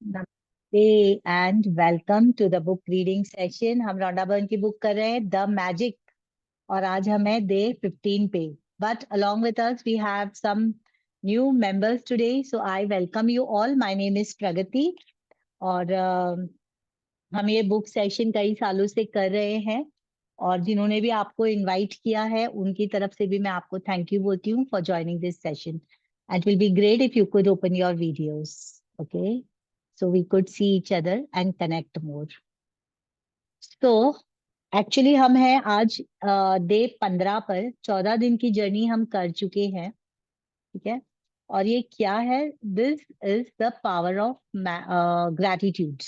नमस्ते and welcome to the book reading session. हम Rhonda Byrne की बुक कर रहे हैं द मैजिक, और आज हम हैं डे 15 पे। But along with us we have some new members today, so I welcome you all. My name is प्रगति और हम ये बुक सेशन कई सालों से कर रहे हैं, और जिन्होंने भी आपको इनवाइट किया है उनकी तरफ से भी मैं आपको थैंक यू बोलती हूँ for joining this session. And will be great if you could open your videos, okay, so we could see each other and connect more. So actually हम हैं आज डे 15 पर। 14 दिन की जर्नी हम कर चुके हैं, ठीक है। और ये क्या है? This is the power of gratitude.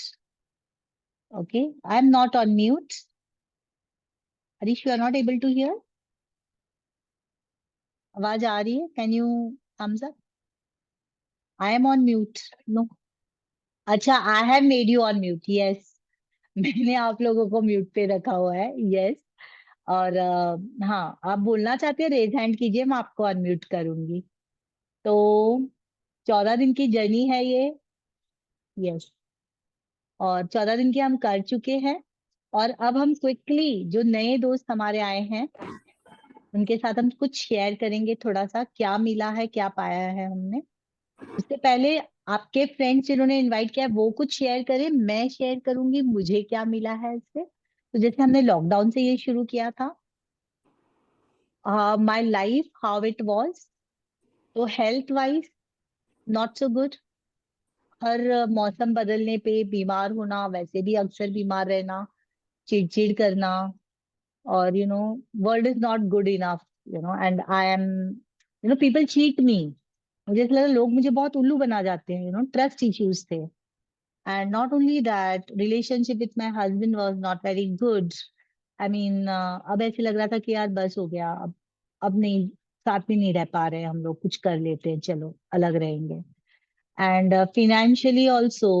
Okay, I am not on mute. Harish, you are not able to hear? आवाज आ रही है? Can you thumbs up? I am on mute. No, अच्छा, I have made you on mute, yes. मैंने आप लोगों को mute पे रखा हुआ है, यस। और हाँ, आप बोलना चाहते हैं रेज हैंड कीजिए, मैं आपको अनम्यूट करूंगी। तो 14 दिन की जर्नी है ये, यस। और 14 दिन की हम कर चुके हैं। और अब हम क्विकली जो नए दोस्त हमारे आए हैं उनके साथ हम कुछ शेयर करेंगे, थोड़ा सा क्या मिला है, क्या पाया है हमने। उससे पहले आपके फ्रेंड्स जिन्होंने इनवाइट किया है वो कुछ शेयर करें, मैं शेयर करूंगी मुझे क्या मिला है इससे। तो जैसे हमने लॉकडाउन से ये शुरू किया था, my life how it was. तो health wise not so good. हर मौसम बदलने पे बीमार होना, वैसे भी अक्सर बीमार रहना, चिड़चिड़ करना, और world is not good enough, and I am, people cheat मी। मुझे ऐसा लगा लोग मुझे बहुत उल्लू बना जाते हैं, ट्रस्ट इश्यूज थे। And not only that, relationship with my husband was not very good. I mean, अब ऐसे लग रहा था कि यार बस हो गया, अब नहीं, साथ में नहीं रह पा रहे हैं हम लोग, कुछ कर लेते हैं, चलो अलग रहेंगे। एंड financially also,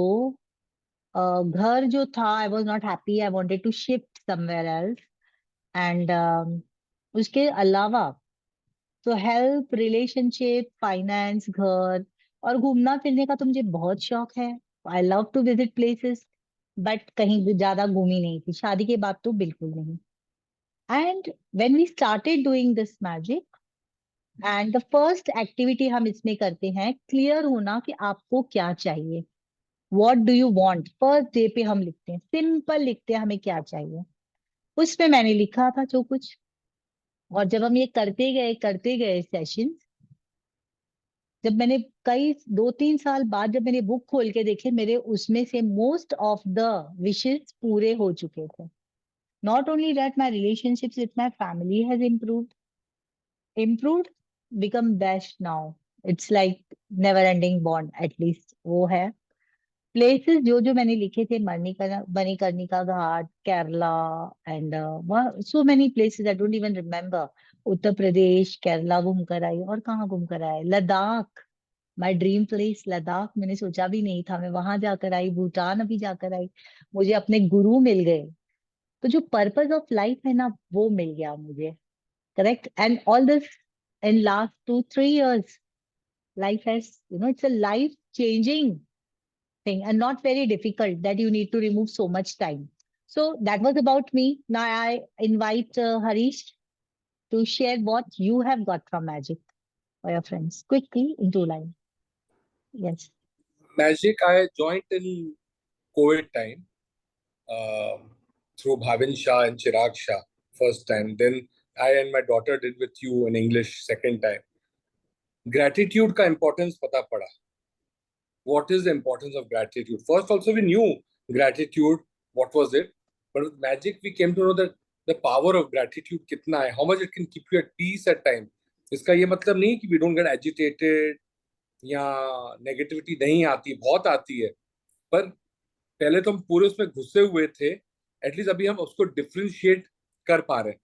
घर जो था, I was not happy, I wanted to shift somewhere else. And उसके अलावा तो हेल्थ, रिलेशनशिप, फाइनेंस, घर और घूमना फिरने का तो मुझे बहुत शौक है। I love to visit places, but कहीं भी ज्यादा घूमी नहीं थी शादी के बाद, तो बिल्कुल नहीं। And when we started doing this magic, and the first activity हम इसमें करते हैं क्लियर होना कि आपको क्या चाहिए। What do you want? First day पे हम लिखते हैं, सिंपल लिखते हैं हमें क्या चाहिए। उसमें मैंने लिखा था जो कुछ, और जब हम ये करते गए सेशन, जब मैंने कई 2-3 साल बाद जब मैंने बुक खोल के देखे, मेरे उसमें से मोस्ट ऑफ द विशेस पूरे हो चुके थे। Not only that, my relationships with my family has improved, become best now. It's like never ending bond, at least वो है। प्लेसेस जो जो मैंने लिखे थे, Manikarnika Ghat, Kerala, and so many places I don't even remember. Uttar Pradesh, Kerala घूम कर आई, और कहाँ घूम कर आए, Ladakh, my dream place Ladakh, मैंने सोचा भी नहीं था मैं वहां जाकर आई। भूटान अभी जाकर आई। मुझे अपने गुरु मिल गए। तो जो पर्पस ऑफ लाइफ है ना, वो मिल गया मुझे, correct. And all this in last 2-3 years, life has, it's a life changing thing and not very difficult that you need to remove so much time. So that was about me. Now I invite Harish to share what you have got from magic for your friends quickly in 2 lines. Yes. Magic I joined in COVID time through Bhavin Shah and Chirag Shah first time. Then I and my daughter did with you in English second time. Gratitude का importance पता पड़ा. What is the importance of gratitude? First also we knew gratitude, what was it? But with magic we came to know that the power of gratitude कितना है, how much it can keep you at peace at time. इसका ये मतलब नहीं कि we don't get agitated या negativity नहीं आती, बहुत आती है, पर पहले तो हम पूरे उसमें घुसे हुए थे। एटलीस्ट अभी हम उसको डिफ्रेंशिएट कर पा रहे हैं।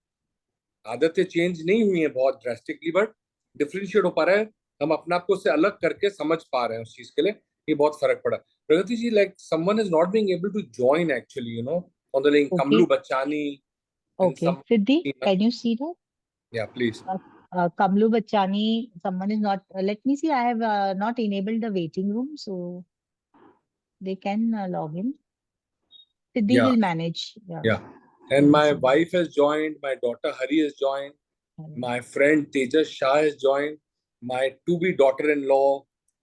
आदतें चेंज नहीं हुई हैं बहुत ड्रास्टिकली, बट डिफ्रेंशिएट हो पा रहा है। हम अपने आप को उससे अलग करके समझ पा रहे हैं उस चीज के लिए। ये बहुत फर्क पड़ा। Pragati ji, like someone is not being able to join actually, on the link, Kamlu Okay. Bachani and Okay. Some. Siddhi, can you see that? या please. Kamlu Bachani, someone is not. Let me see. I have not enabled the waiting room, so they can log in. Siddhi Yeah, will manage. Yeah. yeah. And my wife has joined, my daughter Hari has joined, my friend Tejas Shah has joined, my to-be daughter-in-law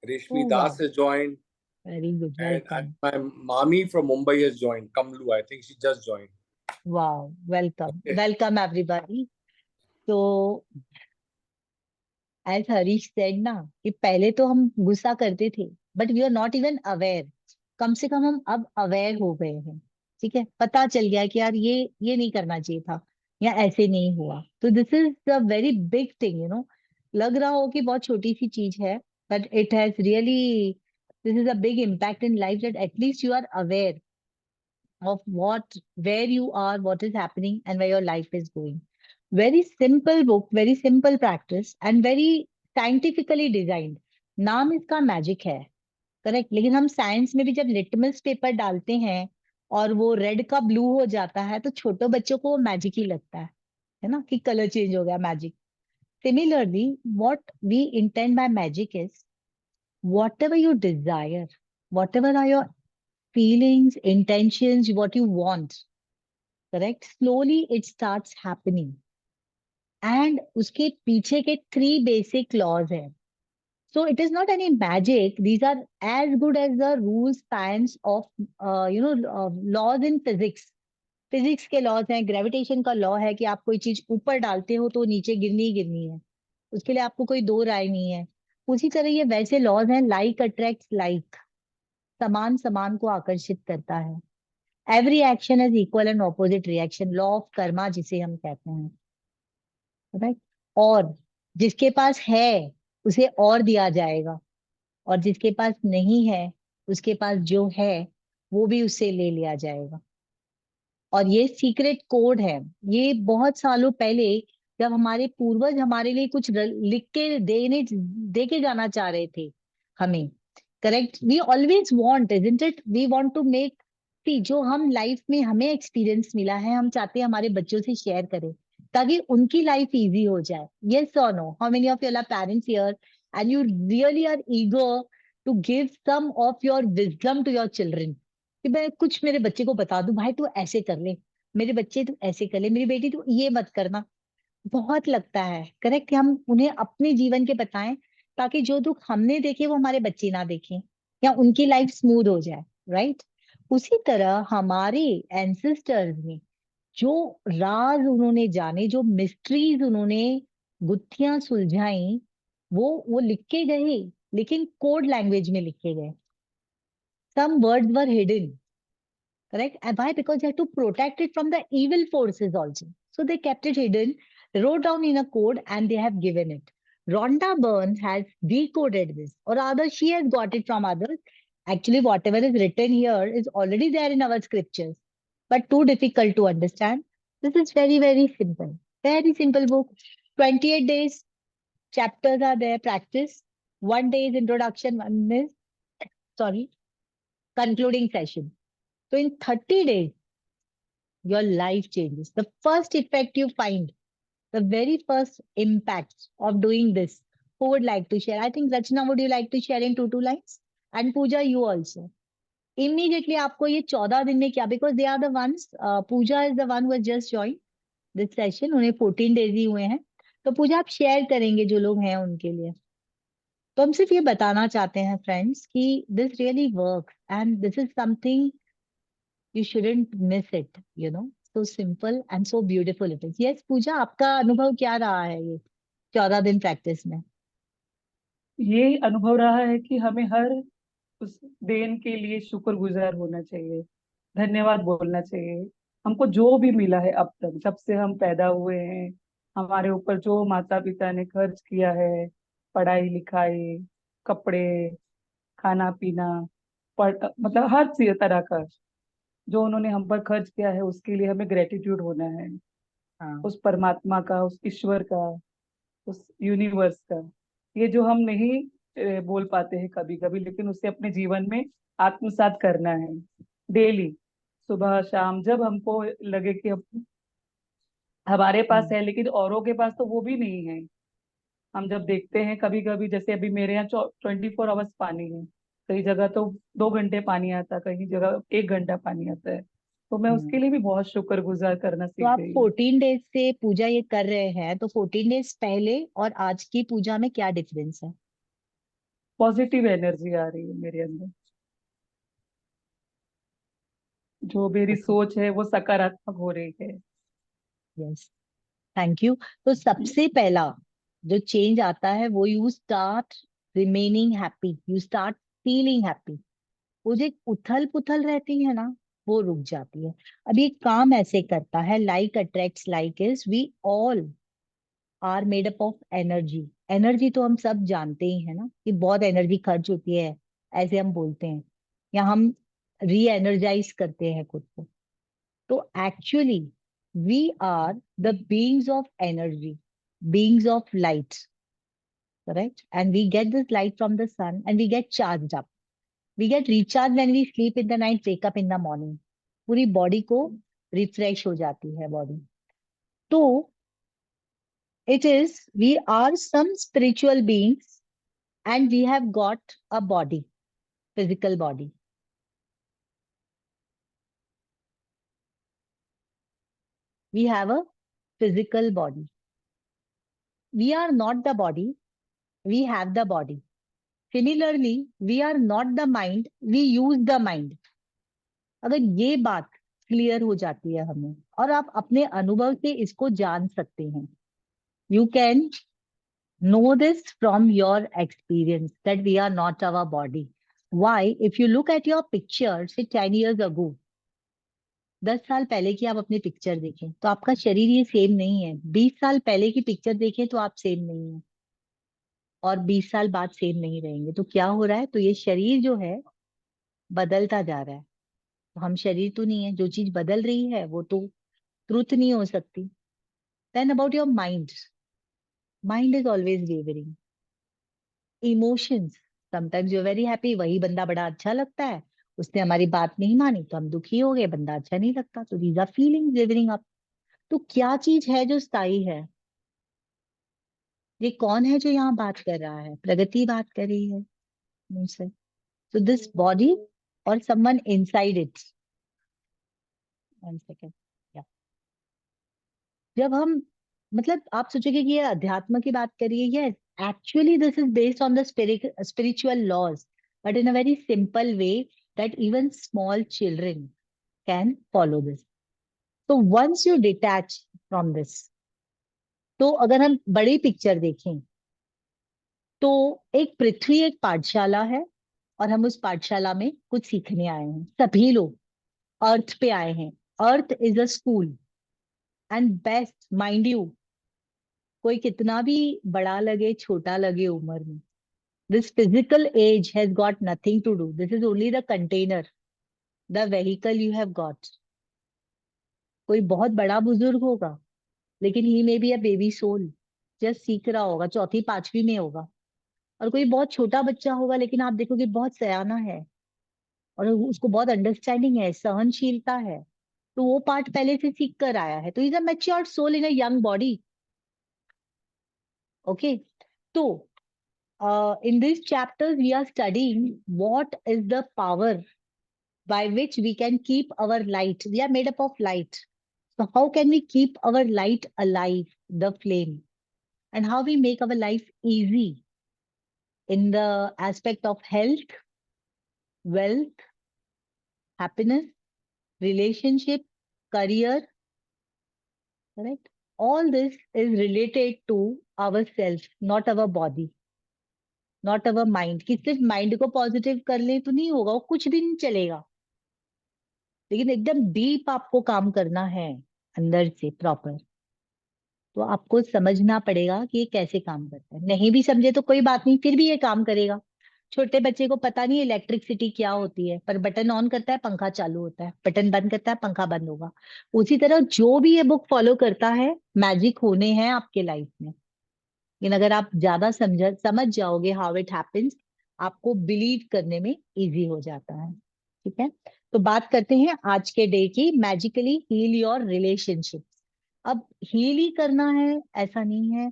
Oh Reshmi Das wow, has joined, very good. and Welcome. my mommy from Mumbai has joined, Kamlu. I think she just joined. Wow, welcome. Okay. Welcome everybody. So as Harish said ना कि पहले तो हम गुस्सा करते थे but we are not even aware. कम से कम हम अब अवेयर हो गए हैं. ठीक है, पता चल गया कि यार ये नहीं करना चाहिए था या ऐसे नहीं हुआ. तो this is the very big thing, you know. लग रहा हो कि बहुत छोटी सी चीज है but it has really, this is a big impact in life that at least you are aware of where you are, what is happening, and where your life is going. Very simple book, very simple practice, and very scientifically designed. नाम इसका magic है, correct. लेकिन हम science में भी जब litmus paper डालते हैं और वो रेड का ब्लू हो जाता है तो छोटे बच्चों को वो मैजिक ही लगता है ना, कि कलर चेंज हो गया, magic. Similarly, what we intend by magic is whatever you desire, whatever are your feelings, intentions, what you want, correct? Slowly it starts happening. And उसके पीछे के 3 basic laws हैं. So it is not any magic. These are as good as the rules, science of, laws in physics. Physics के laws हैं, gravitation का law है कि आप कोई चीज ऊपर डालते हो तो नीचे गिरनी ही गिरनी है. उसके लिए आपको कोई दो राय नहीं है. उसी तरह ये वैसे लॉज हैं, लाइक अट्रैक्ट्स लाइक. समान समान को आकर्षित करता है. Every action is equal and opposite reaction, law of Karma जिसे हम कहते हैं, राइट. और जिसके पास है उसे और दिया जाएगा, और जिसके पास नहीं है उसके पास जो है वो भी उससे ले लिया जाएगा. और ये सीक्रेट कोड है. ये बहुत सालों पहले जब हमारे पूर्वज हमारे लिए कुछ लिख के दे के जाना चाह रहे थे हमें, correct. We always want, isn't it, we want to make, see जो हम लाइफ में हमें एक्सपीरियंस मिला है हम चाहते हैं हमारे बच्चों से शेयर करें ताकि उनकी लाइफ इजी हो जाए. यस और no, how many of your are parents here and you really are eager to give some of your wisdom to your children, कि मैं कुछ मेरे बच्चे को बता दूं, भाई तू ऐसे कर ले, मेरे बच्चे तू ऐसे कर ले, मेरी बेटी तू ये मत करना. बहुत लगता है, करेक्ट, हम उन्हें अपने जीवन के बताएं ताकि जो दुख हमने देखे वो हमारे बच्चे ना देखें या उनकी लाइफ स्मूथ हो जाए, राइट. उसी तरह हमारे एंसेस्टर्स ने जो राज उन्होंने जाने, जो मिस्ट्रीज उन्होंने गुत्थियां सुलझाई, वो लिख के गए, लेकिन कोड लैंग्वेज में लिखे गए. Some words were hidden, correct? And why? Because they have to protect it from the evil forces also. So they kept it hidden, wrote down in a code, and they have given it. Rhonda Byrne has decoded this, or rather, she has got it from others. Actually, whatever is written here is already there in our scriptures, but too difficult to understand. This is very, very simple. Very simple book. 28 days, chapters are there, practice. 1 day is introduction, one is, sorry, concluding session. So in 30 days, your life changes. The first effect you find, the very first impact of doing this. Who would like to share? I think Rachna, would you like to share in two lines? And Pooja, you also. Immediately आपको ये 14 दिन में क्या, because they are the ones, Pooja is the one who has just joined this session, उन्हें 14 days ही हुए हैं. तो पूजा आप शेयर करेंगे जो लोग हैं उनके लिए. तो हम सिर्फ ये बताना चाहते हैं फ्रेंड्स कि this really works and this is something you shouldn't miss it, you know. So simple and so beautiful it is. Yes, पूजा, आपका अनुभव क्या रहा है ये 14 दिन प्रैक्टिस में? ये अनुभव रहा है कि हमें हर उस देन के लिए शुक्रगुजार होना चाहिए, धन्यवाद बोलना चाहिए. हमको जो भी मिला है अब तक, जब से हम पैदा हुए हैं, हमारे ऊपर जो माता पिता ने खर्च किया है, पढ़ाई लिखाई, कपड़े, खाना पीना, मतलब हर तरह का जो उन्होंने हम पर खर्च किया है, उसके लिए हमें ग्रेटिट्यूड होना है. हाँ. उस परमात्मा का, उस ईश्वर का, उस यूनिवर्स का. ये जो हम नहीं बोल पाते हैं कभी कभी, लेकिन उसे अपने जीवन में आत्मसात करना है डेली, सुबह शाम. जब हमको लगे कि हमारे पास है लेकिन औरों के पास तो वो भी नहीं है. हम जब देखते हैं कभी कभी, जैसे अभी मेरे यहाँ 24 आवर्स पानी है, कई जगह तो 2 घंटे पानी आता, कहीं जगह 1 घंटा पानी आता है। तो मैं उसके लिए भी बहुत शुक्रगुजार करना तो सीख आप गई हूँ। 14 डेज से पूजा ये कर रहे हैं, तो 14 डेज पहले और आज की पूजा में क्या डिफरेंस है? पॉजिटिव एनर्जी आ रही है मेरे अंदर, जो मेरी ओके, सोच है वो सकारात्मक हो रही है। Yes, thank you. तो सबसे पहला जो चेंज आता है वो you start remaining happy, you start feeling happy. वो जो एक उथल पुथल रहती है ना, वो रुक जाती है। अब ये काम ऐसे करता है, like attracts like, is we all are made up of energy. Energy तो हम सब जानते ही है ना कि बहुत एनर्जी खर्च होती है, ऐसे हम बोलते हैं, या हम री एनर्जाइज करते हैं खुद को। तो actually we are the beings of energy, beings of light, correct? And we get this light from the sun and we get charged up. We get recharged when we sleep in the night, wake up in the morning. पूरी body को refresh हो जाती है body. तो it is, we are some spiritual beings and we have got a body, physical body. We have a physical body. We are not the body, we have the body. Similarly, we are not the mind, we use the mind. अगर ये बात clear हो जाती है हमें, और आप अपने अनुभव से इसको जान सकते हैं, you can know this from your experience that we are not our body. Why? If you look at your picture, say 10 years ago, 10 साल पहले की आप अपनी पिक्चर देखें तो आपका शरीर ये सेम नहीं है। 20 साल पहले की पिक्चर देखें तो आप सेम नहीं है, और 20 साल बाद सेम नहीं रहेंगे। तो क्या हो रहा है? तो ये शरीर जो है बदलता जा रहा है। तो हम शरीर तो नहीं है, जो चीज बदल रही है वो तो ट्रुथ नहीं हो सकती। Then about your mind, mind is always wavering. Emotions, sometimes you are very happy, वही बंदा बड़ा अच्छा लगता है, उसने हमारी बात नहीं मानी तो हम दुखी हो गए, बंदा अच्छा नहीं लगता। तो these are feelings wavering up. तो क्या चीज है जो स्थायी है? ये कौन है जो यहाँ बात कर रहा है? प्रगति बात कर रही है मुझसे। तो दिस बॉडी और someone inside it. One second. जब हम, मतलब आप सोचोगे कि ये अध्यात्म की बात करिए, yes, actually this is based on the spiritual laws, but in a very simple way that even small children can follow this. So once you detach from this, तो अगर हम बड़ी पिक्चर देखें तो एक पृथ्वी एक पाठशाला है, और हम उस पाठशाला में कुछ सीखने आए हैं। सभी लोग अर्थ पे आए हैं। Earth is a school, and best mind you, कोई कितना भी बड़ा लगे छोटा लगे उम्र में, this physical age has got nothing to do, this is only the container, the vehicle you have got. कोई बहुत बड़ा बुजुर्ग होगा लेकिन he may be a baby soul, just सीख रहा होगा, चौथी पांचवी में होगा। और कोई बहुत छोटा बच्चा होगा लेकिन आप देखोगे बहुत सयाना है, और उसको बहुत अंडरस्टैंडिंग है, सहनशीलता है, तो वो पार्ट पहले से सीख कर आया है। तो is a matured soul in a young body. Okay, तो in these chapters we are studying what is the power by which we can keep our light. We are made up of light, so how can we keep our light alive, the flame, and how we make our life easy in the aspect of health, wealth, happiness, relationship, career, correct? All this is related to ourself, not our body, not our mind। कि सिर्फ mind को positive कर ले तो नहीं होगा, वो कुछ दिन चलेगा, लेकिन एकदम डीप आपको काम करना है अंदर से प्रॉपर। तो आपको समझना पड़ेगा कि ये कैसे काम करता है। नहीं भी समझे तो कोई बात नहीं, फिर भी ये काम करेगा। छोटे बच्चे को पता नहीं इलेक्ट्रिसिटी क्या होती है, पर बटन ऑन करता है पंखा चालू होता है, बटन बंद करता है पंखा बंद होगा। उसी तरह जो भी ये बुक फॉलो करता है, मैजिक होने हैं आपके लाइफ में। लेकिन अगर आप ज्यादा समझ जाओगे हाउ इट हैपेंस, आपको बिलीव करने में इजी हो जाता है। ठीक है, तो बात करते हैं आज के डे की, मैजिकली हील योर रिलेशनशिप। अब हील ही करना है ऐसा नहीं है,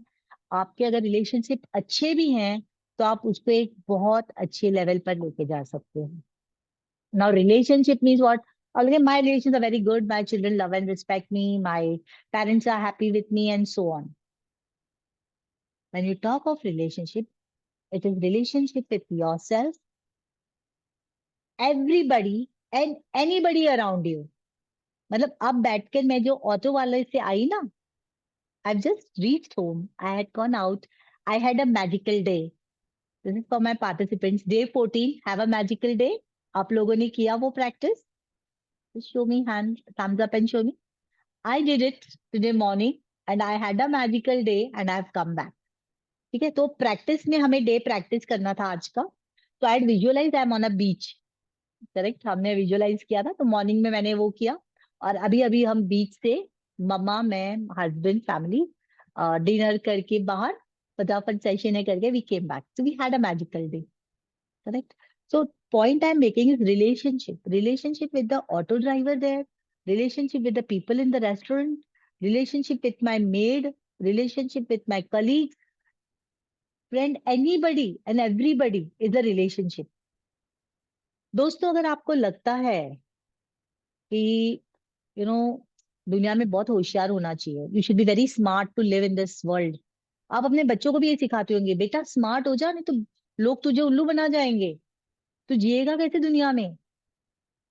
आपके अगर रिलेशनशिप अच्छे भी हैं तो आप उसको एक बहुत अच्छे लेवल पर लेके जा सकते हो. Now relationship means what? Again, my relations are very good. My children love and respect me. My parents are happy with me, and so on. When you talk of relationship, it is relationship with yourself, everybody, and anybody around you. मतलब अब बैठ कर मैं जो auto वाले से आई ना, I've just reached home. I had gone out. I had a magical day. This is for my participants. Day 14, have a magical day. आप लोगों ने किया वो practice? Just show me hand, thumbs up and show me. I did it today morning and I had a magical day and I've come back. ठीक है, तो practice में हमें डे प्रैक्टिस करना था आज का. तो I visualize I am on a beach. Correct, हमने विजुअलाइज किया था. तो मॉर्निंग में मैंने वो किया और अभी अभी हम बीच से मम्मा, मैं, हस्बैंड, फैमिली डिनर करके बाहर फटाफट सेशन है करके we came back. So we had a magical day. Correct. So point I'm making is relationship with the auto driver there, relationship with the people in the restaurant, relationship with my maid, relationship with my colleagues, friend, anybody and everybody is a relationship. दोस्तों, अगर आपको लगता है कि दुनिया में बहुत होशियार होना चाहिए, you should be very smart to live in this world. आप अपने बच्चों को भी ये सिखाते होंगे, बेटा स्मार्ट हो जा, नहीं तो लोग तुझे उल्लू बना जाएंगे, तू जिएगा कैसे दुनिया में.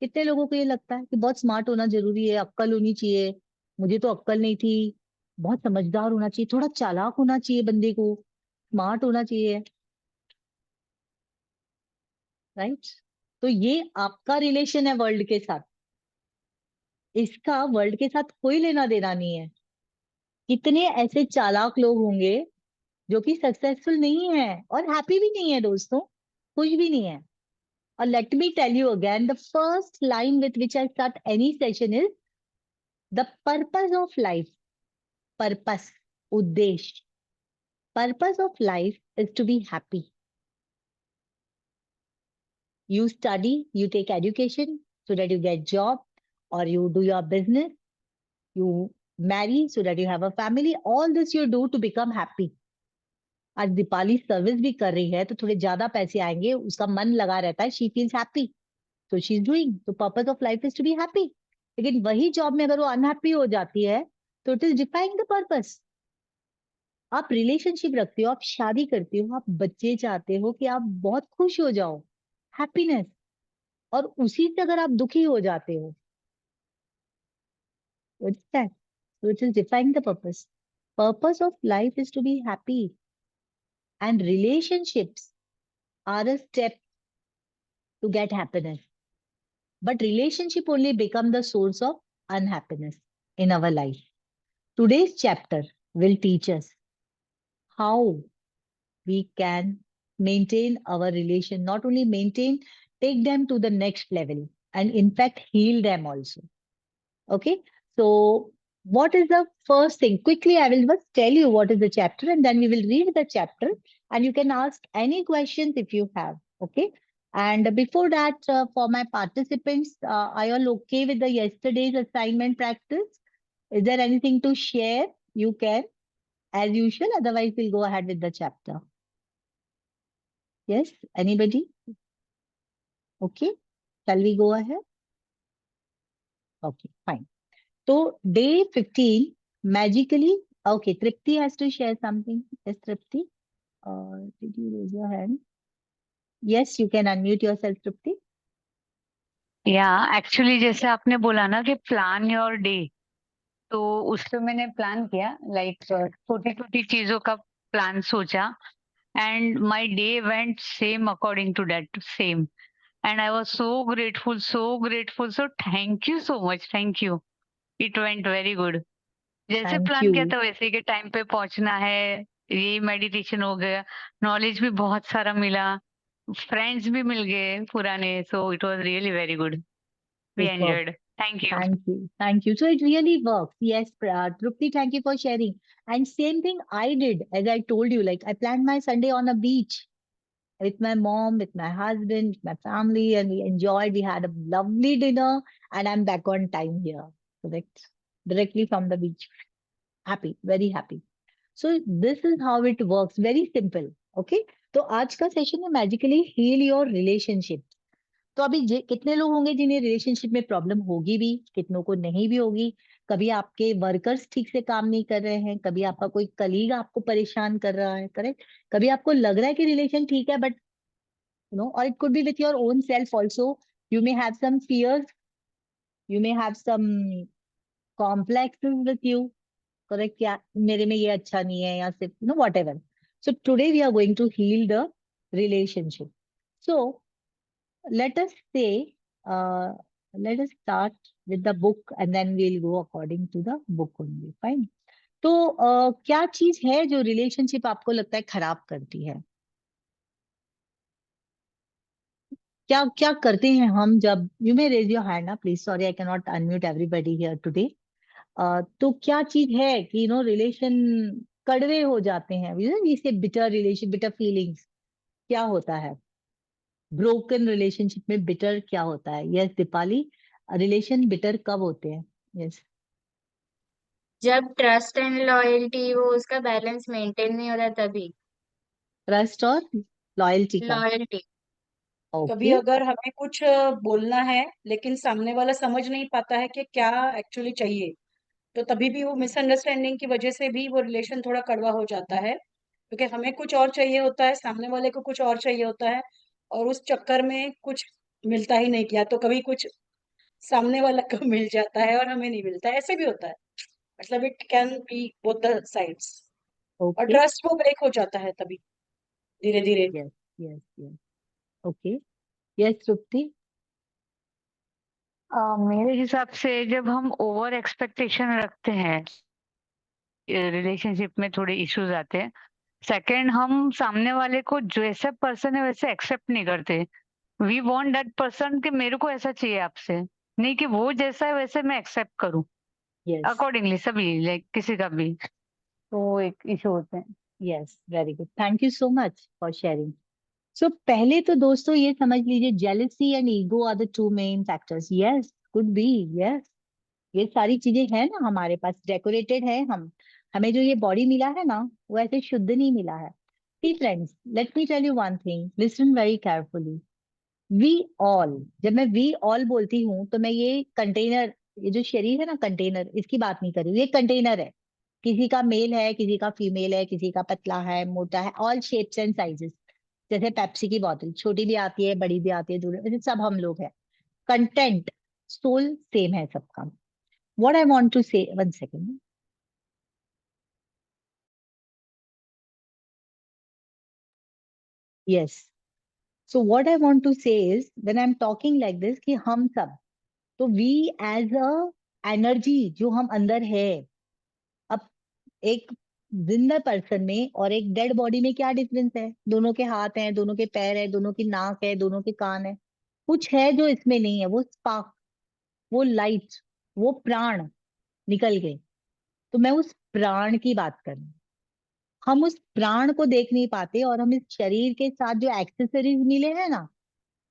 कितने लोगों को ये लगता है कि बहुत स्मार्ट होना जरूरी है, अक्ल होनी चाहिए. मुझे तो अक्ल नहीं थी. बहुत समझदार होना चाहिए, थोड़ा चालाक होना चाहिए बंदे को, स्मार्ट होना चाहिए. राइट. तो ये आपका रिलेशन है वर्ल्ड के साथ. इसका वर्ल्ड के साथ कोई लेना देना नहीं है. कितने ऐसे चालाक लोग होंगे जो कि सक्सेसफुल नहीं है और हैप्पी भी नहीं है दोस्तों, खुश भी नहीं है. और let me tell you again, the first line with which I start any session is the purpose of life. Purpose, उद्देश्य. Purpose of life is to be happy. You study, you take education so that you get job, or you do your business, you marry so that you have a family. All this you do to become happy. आज Deepali service भी कर रही है तो थोड़े ज्यादा पैसे आएंगे, उसका मन लगा रहता है, she feels happy, so she is doing. तो purpose of life is to be happy. लेकिन वही जॉब में अगर वो अनहैप्पी हो जाती है तो it is defying the purpose. आप रिलेशनशिप रखते हो, आप शादी करते हो, आप बच्चे चाहते हो कि आप बहुत खुश हो जाओ, हैप्पीनेस, और उसी से अगर आप दुखी हो जाते हो, what's that? So it is defying the purpose. Purpose of life is to be happy, and relationships are a step to get happiness. But relationship only become the source of unhappiness in our life. Today's chapter will teach us how we can maintain our relation, not only maintain, take them to the next level, and in fact heal them also. Okay, so what is the first thing? Quickly, I will just tell you what is the chapter and then we will read the chapter and you can ask any questions if you have. Okay, and before that, for my participants, are you all okay with the yesterday's assignment practice? Is there anything to share? You can, as usual, otherwise we'll go ahead with the chapter. Yes, anybody? Okay, shall we go ahead? Okay, fine. So day 15, magically, okay, Tripti has to share something. Yes, Tripti, did you raise your hand? Yes, you can unmute yourself, Tripti. Actually जैसे आपने बोला ना कि plan your day, तो उससे मैंने plan किया, like छोटी छोटी चीजों का प्लान सोचा, and my day went same according to that same, and I was so grateful, so thank you so much, thank you. It went very good. जैसे Thank प्लान किया you. था वैसे के टाइम पे पहुंचना है, ये मेडिटेशन हो गया, नॉलेज भी बहुत सारा मिला, फ्रेंड्स भी मिल गए पुराने, so it was really very good. We Superb. enjoyed. Thank you. Thank you. Thank you. So it really works. Yes, Trupti, thank you for sharing. And same thing I did, as I told you, like I planned my Sunday on a beach with my mom, with my husband, with my family, and we enjoyed. We had a lovely dinner, and I'm back on time here. Correct. Directly from the beach. Happy, very happy. So this is how it works. Very simple. Okay. तो आज का session है magically heal your relationship. तो अभी कितने लोग होंगे जिन्हें रिलेशनशिप में प्रॉब्लम होगी भी, कितनों को नहीं भी होगी। कभी आपके वर्कर्स ठीक से काम नहीं कर रहे हैं, कभी आपका कोई कलीग आपको परेशान कर रहा है, करेक्ट। कभी आपको लग रहा है कि रिलेशन ठीक है, बट और it could be with your own self also. You may have some fears, you may have some complexes with you, correct. क्या मेरे में ये अच्छा नहीं है, या सिर्फ whatever. So today we are going to heal the relationship. So let us say, let us start with the book and then we'll go according to the book only. Fine. तो क्या चीज है जो relationship आपको लगता है खराब करती है? क्या क्या करते हैं हम जब, you may raise your hand ना please, sorry I can not unmute everybody here today. तो क्या चीज है कि रिलेशन कड़वे हो जाते हैं, इसे बिटर रिलेशन, बिटर फीलिंग्स क्या होता है? ब्रोकन रिलेशनशिप में बिटर क्या होता है? यस दीपाली, रिलेशन बिटर कब होते हैं? यस, जब ट्रस्ट एंड लॉयल्टी वो उसका बैलेंस मेंटेन नहीं होता तभी। ट्रस्ट और लॉयल्टी का। लॉयल्टी। कभी ओके। अगर हमें कुछ बोलना है लेकिन सामने वाला समझ नहीं पाता है कि क्या एक्चुअली चाहिए, तो तभी भी वो मिसअंडरस्टैंडिंग की वजह से भी वो रिलेशन थोड़ा कड़वा हो जाता है, क्योंकि हमें कुछ और चाहिए होता है, सामने वाले को कुछ और चाहिए होता है, और उस चक्कर में कुछ मिलता ही नहीं। किया तो कभी कुछ सामने वाला को मिल जाता है और हमें नहीं मिलता है, ऐसे भी होता है। मतलब it can be both the sides. और ओके। ट्रस्ट वो ब्रेक हो जाता है तभी, धीरे धीरे। Yes yes yes. Okay. Yes Tripti. मेरे हिसाब से जब हम ओवर एक्सपेक्टेशन रखते हैं, रिलेशनशिप में थोड़े इश्यूज आते हैं। सेकंड, हम सामने वाले को जैसे पर्सन है वैसे एक्सेप्ट नहीं करते। वी वांट दैट पर्सन कि मेरे को ऐसा चाहिए आपसे, नहीं कि वो जैसा है वैसे मैं एक्सेप्ट करूं यस अकॉर्डिंगली, सभी लाइक किसी का भी। तो एक इशू होते हैं। Yes, very good, thank you so much for sharing. So पहले तो दोस्तों ये समझ लीजिए, jealousy and ego are the two main factors. Yes, could be. Yes, ये सारी चीजें हैं ना हमारे पास, डेकोरेटेड है हम। हमें जो ये बॉडी मिला है ना, वो ऐसे शुद्ध नहीं मिला है। See friends, let me tell you one thing, listen very carefully. We all, जब मैं वी ऑल बोलती हूँ तो मैं ये कंटेनर, ये जो शरीर है ना कंटेनर, इसकी बात नहीं कर रही हूँ। ये कंटेनर है, किसी का मेल है, किसी का फीमेल है, किसी का पतला है, मोटा है, ऑल शेप्स एंड साइजेस। जैसे पेप्सी की बोतल छोटी भी आती है, बड़ी भी आती है, दूर, वैसे सब हम लोग हैं। कंटेंट, सोल सेम है सबका। What I want to say, one second. Yes. So what I want to say is, when I'm talking like this, कि हम सब, तो we as a energy जो हम अंदर है, अब एक जिंदा पर्सन में और एक डेड बॉडी में क्या डिफरेंस है? दोनों के हाथ हैं, दोनों के पैर है, दोनों की नाक है, दोनों के कान है। कुछ है जो इसमें नहीं है, वो स्पार्क, वो लाइट, वो प्राण निकल गए। तो मैं उस प्राण की बात कर रही हूँ। हम उस प्राण को देख नहीं पाते और हम इस शरीर के साथ जो एक्सेसरीज मिले हैं ना,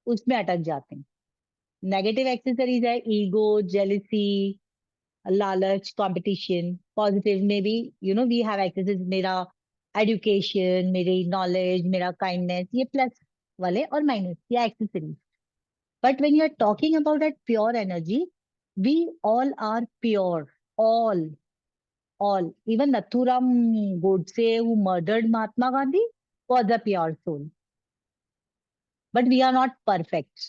उसमें अटक जाते हैं। नेगेटिव एक्सेसरीज है ईगो, जेलिसी, लालच, कंपटीशन। पॉजिटिव में भी वी हैव एक्सेसरीज, मेरा एजुकेशन, मेरी नॉलेज, मेरा काइंडनेस, ये प्लस वाले, और माइनस, ये accessories. But when you are talking about that pure energy, we all are pure, all, even Nathuram Godse, who murdered Mahatma Gandhi, was a pure soul. But we are not perfect.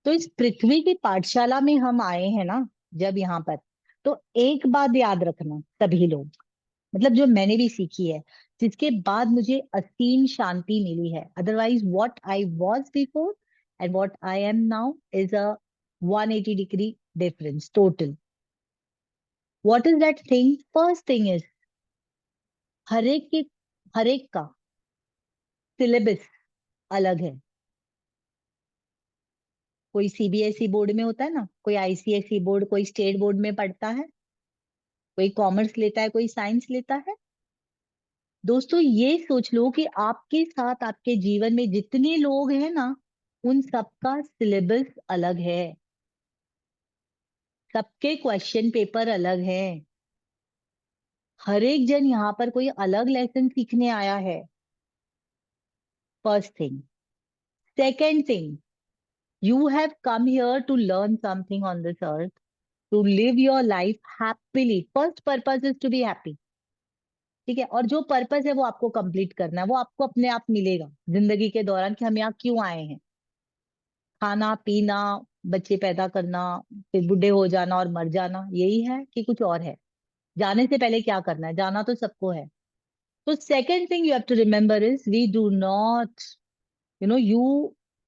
तो इस पृथ्वी की पाठशाला में हम आए हैं ना, जब यहाँ पर, तो एक बात याद रखना सभी लोग, मतलब जो मैंने भी सीखी है, जिसके बाद मुझे असीम शांति मिली है। Otherwise what I was before and what I am now is a 180 degree difference total. What is that thing? First thing is, हरेक के, हरेक का सिलेबस अलग है। कोई सीबीएसई बोर्ड में होता है ना, कोई आईसीएसई बोर्ड, कोई स्टेट बोर्ड में पढ़ता है, कोई कॉमर्स लेता है, कोई साइंस लेता है। दोस्तों ये सोच लो कि आपके साथ आपके जीवन में जितने लोग हैं ना, उन सबका सिलेबस अलग है, सबके क्वेश्चन पेपर अलग हैं। हर एक जन यहाँ पर कोई अलग लेसन सीखने आया है। First thing. Second thing, you have come here to learn something on this earth, to live your life happily. First purpose is to be happy. ठीक है, और जो पर्पस है वो आपको कंप्लीट करना है, वो आपको अपने आप मिलेगा जिंदगी के दौरान कि हम यहाँ क्यों आए हैं। खाना पीना, बच्चे पैदा करना, फिर बूढ़े हो जाना और मर जाना, यही है कि कुछ और है? जाने से पहले क्या करना है? जाना तो सबको है। तो second thing you have to remember is we do not, you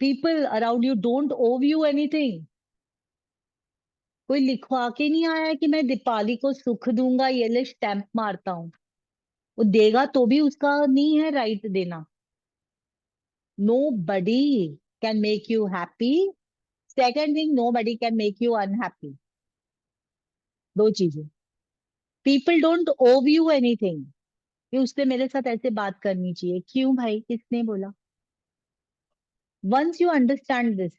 people around you don't owe you anything. कोई लिखवा के नहीं आया है कि मैं दीपाली को सुख दूंगा, ये ले स्टैंप मारता हूं। वो देगा तो भी उसका नहीं है राइट देना। Nobody can make you happy. Second thing, nobody can make you unhappy. दो चीजें। People don't owe you anything कि उससे मेरे साथ ऐसे बात करनी चाहिए। क्यों भाई, किसने बोला? Once you understand this,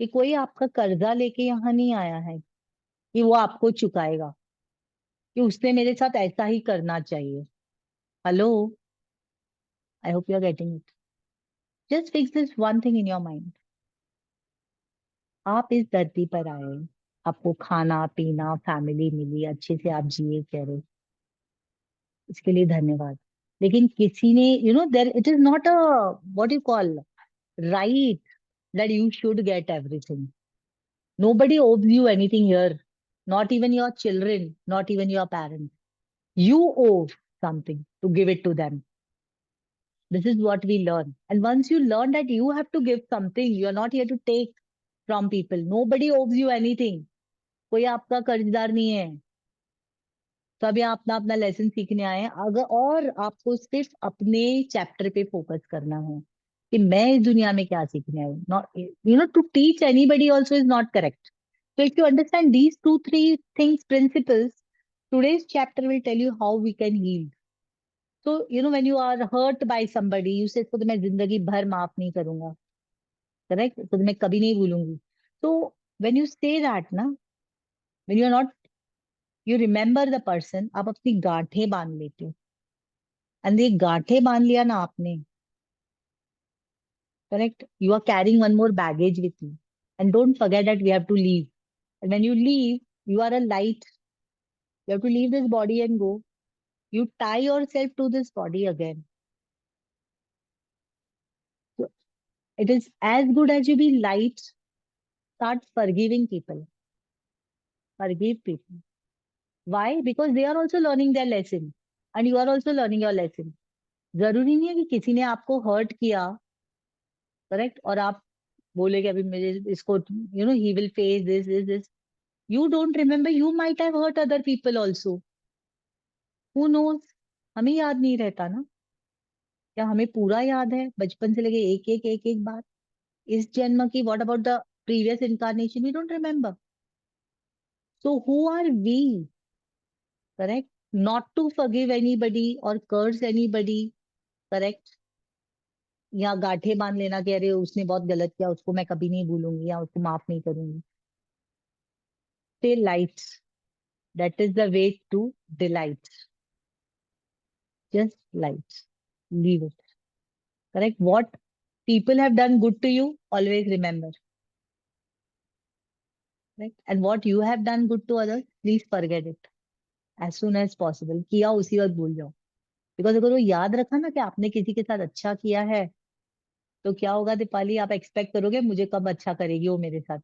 कि कोई आपका कर्जा लेके यहाँ नहीं आया है कि वो आपको चुकाएगा, कि उसने मेरे साथ ऐसा ही करना चाहिए। Hello, I hope you are getting it. Just fix this one thing in your mind. आप इस धरती पर आए, आपको खाना पीना फैमिली मिली, अच्छे से आप जिए कह रहे, इसके लिए धन्यवाद। लेकिन किसी ने there it is not a what you call right that you should get everything. Nobody owes you anything here, not even your children, not even your parents. You owe something to give it to them. This is what we learn. And once you learn that you have to give something, you are not here to take from people. Nobody owes you anything. कोई आपका कर्जदार नहीं है। तो अभी आप अपना अपना लेसन सीखने आए हैं। अगर और आपको सिर्फ अपने चैप्टर पे फोकस करना है कि मैं इस दुनिया में क्या सीखने आई, not to teach anybody also is not correct. So if you understand these 2-3 things, principles, today's chapter will tell you how we can heal. So, when you are hurt by somebody, you say, तो मैं जिंदगी भर माफ नहीं करूंगा, correct? तो मैं कभी नहीं भूलूंगी। So, when you say that, ना, when you are not, you remember the person, आप अपनी गांठें बांध लेते हो। And ये गांठें बांध लिया ना आपने, correct? You are carrying one more baggage with you. And don't forget that we have to leave. And when you leave, you are a light. You have to leave this body and go. You tie yourself to this body again. So it is as good as you be light. Start forgiving people. Forgive people. Why? Because they are also learning their lesson. And you are also learning your lesson. जरूरी नहीं है कि किसी ने आपको hurt किया, correct, और आप बोले कि अभी मुझे इसको he will face this. You don't remember, you might have hurt other people also. Who knows? हमें याद नहीं रहता ना, क्या हमें पूरा याद है बचपन से लेके एक बात? इस जन्म की, what about the previous incarnation? We don't remember. So who are we, correct, not to forgive anybody or curse anybody, correct? या गांठे बांध लेना कि अरे उसने बहुत गलत किया, उसको मैं कभी नहीं भूलूंगी या उसको माफ नहीं करूंगी। Stay light. That is the way to delight. Just light. Leave it. Correct? What people have done good to you, always remember. Right? And what you have done good to others, please forget it as soon as possible. किया उसी वक्त भूल जाओ। Because अगर वो याद रखा ना कि आपने किसी के साथ अच्छा किया है, तो क्या होगा दीपाली, आप एक्सपेक्ट करोगे मुझे कब अच्छा करेगी वो मेरे साथ,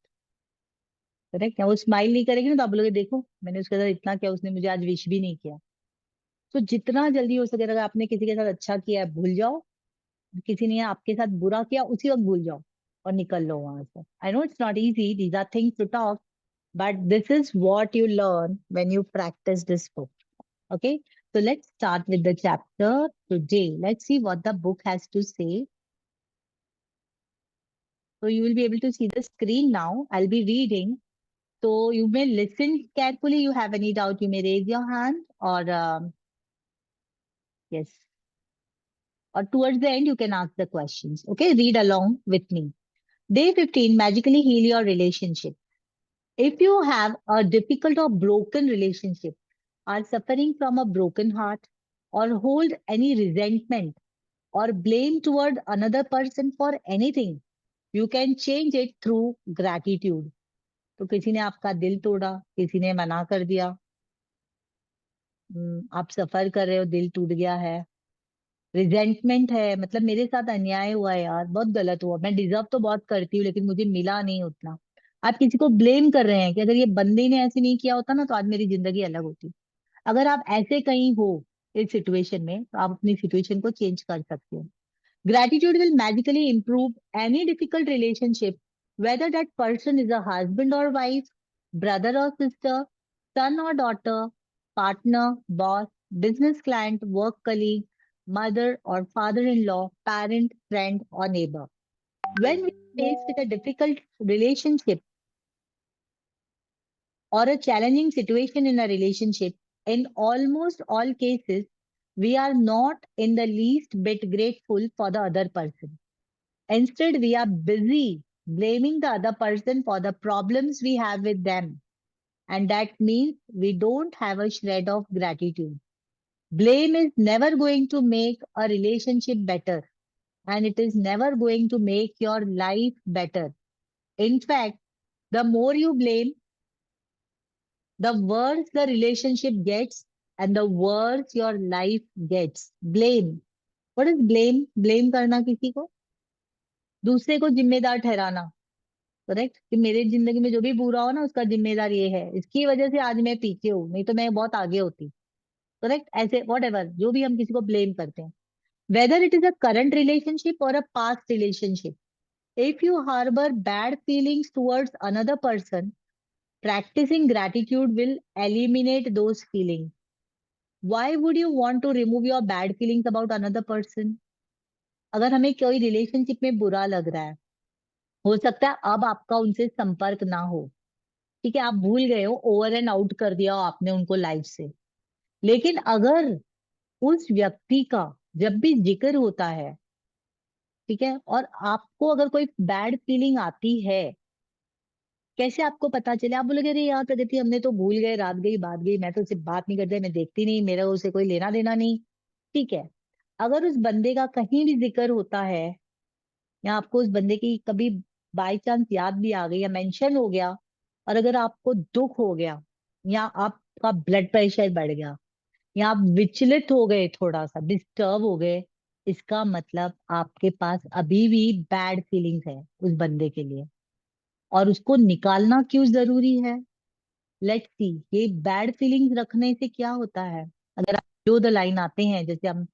करेक्ट? वो स्माइल नहीं करेगी ना, तो आप बोलोगे देखो मैंने उसके साथ इतना किया, उसने मुझे आज विश भी नहीं किया। तो जितना जल्दी हो सके, अगर आपने किसी के साथ अच्छा किया है भूल जाओ, किसी ने आपके साथ बुरा किया उसी वक्त भूल जाओ और निकल लो वहां से। I know it's not easy, these are things to talk, but this is what you learn when you practice this book. Okay, so let's start with the chapter today. Let's see what the book has to say. So you will be able to see the screen now. I'll be reading, so you may listen carefully. You have any doubt, you may raise your hand, or yes, or towards the end you can ask the questions. Okay, read along with me. Day 15, magically heal your relationship. If you have a difficult or broken relationship, are suffering from a broken heart, or hold any resentment or blame toward another person for anything, you can change it through gratitude. तो किसी ने आपका दिल तोड़ा, किसी ने मना कर दिया, आप सफर कर रहे हो, दिल टूट गया है, रिजेंटमेंट है, मतलब मेरे साथ अन्याय हुआ है यार, बहुत गलत हुआ, मैं डिजर्व तो बहुत करती हूँ लेकिन मुझे मिला नहीं उतना। आप किसी को ब्लेम कर रहे हैं कि अगर ये बंदे ने ऐसे नहीं किया होता ना तो आज मेरी जिंदगी अलग होती। अगर आप ऐसे कहीं हो इस सिचुएशन में तो आप अपनी सिचुएशन को चेंज कर सकते हो। Gratitude will magically improve any difficult relationship, whether that person is a husband or wife, brother or sister, son or daughter, partner, boss, business client, work colleague, mother or father-in-law, parent, friend, or neighbor. When we are faced with a difficult relationship or a challenging situation in a relationship, in almost all cases, we are not in the least bit grateful for the other person. Instead, we are busy blaming the other person for the problems we have with them. And that means we don't have a shred of gratitude. Blame is never going to make a relationship better, and it is never going to make your life better. In fact, the more you blame, the worse the relationship gets, and the worse your life gets. Blame. What is blame? Blame करना किसी को, दूसरे को जिम्मेदार ठहराना, correct, कि मेरे जिंदगी में जो भी बुरा हो ना उसका जिम्मेदार ये है, इसकी वजह से आज मैं पीछे हूँ, नहीं तो मैं बहुत आगे होती। करेक्ट, ऐसे वॉट एवर जो भी हम किसी को ब्लेम करते हैं, whether it is a current relationship और a past relationship, if you harbour bad feelings towards another person, practicing gratitude will eliminate those feelings. Why would you want to remove your bad feelings about another person? अगर हमें कोई relationship में बुरा लग रहा है, हो सकता है अब आपका उनसे संपर्क ना हो, ठीक है, आप भूल गए हो, ओवर एंड आउट कर दिया हो आपने उनको लाइफ से, लेकिन अगर उस व्यक्ति का जब भी जिक्र होता है, ठीक है, और आपको अगर कोई बैड फीलिंग आती है, कैसे आपको पता चले? आप बोलोगे अरे यार प्रगति हमने तो भूल गए, रात गई बात गई, मैं तो उससे बात नहीं करता, मैं देखती नहीं, मेरा उसे कोई लेना देना नहीं, ठीक है। अगर उस बंदे का कहीं भी जिक्र होता है या आपको उस बंदे की कभी बाई चांस याद भी आ गई या मेंशन हो गया, और अगर आपको दुख हो गया या आपका ब्लड प्रेशर बढ़ गया या आप विचलित हो गए, थोड़ा सा डिस्टर्ब हो गए, इसका मतलब आपके पास अभी भी बैड फीलिंग्स है उस बंदे के लिए, और उसको निकालना क्यों जरूरी है? लेट्स सी, ये बैड फीलिंग्स रखने से क्या होता है। अगर आप जो द लाइन आते हैं जैसे हम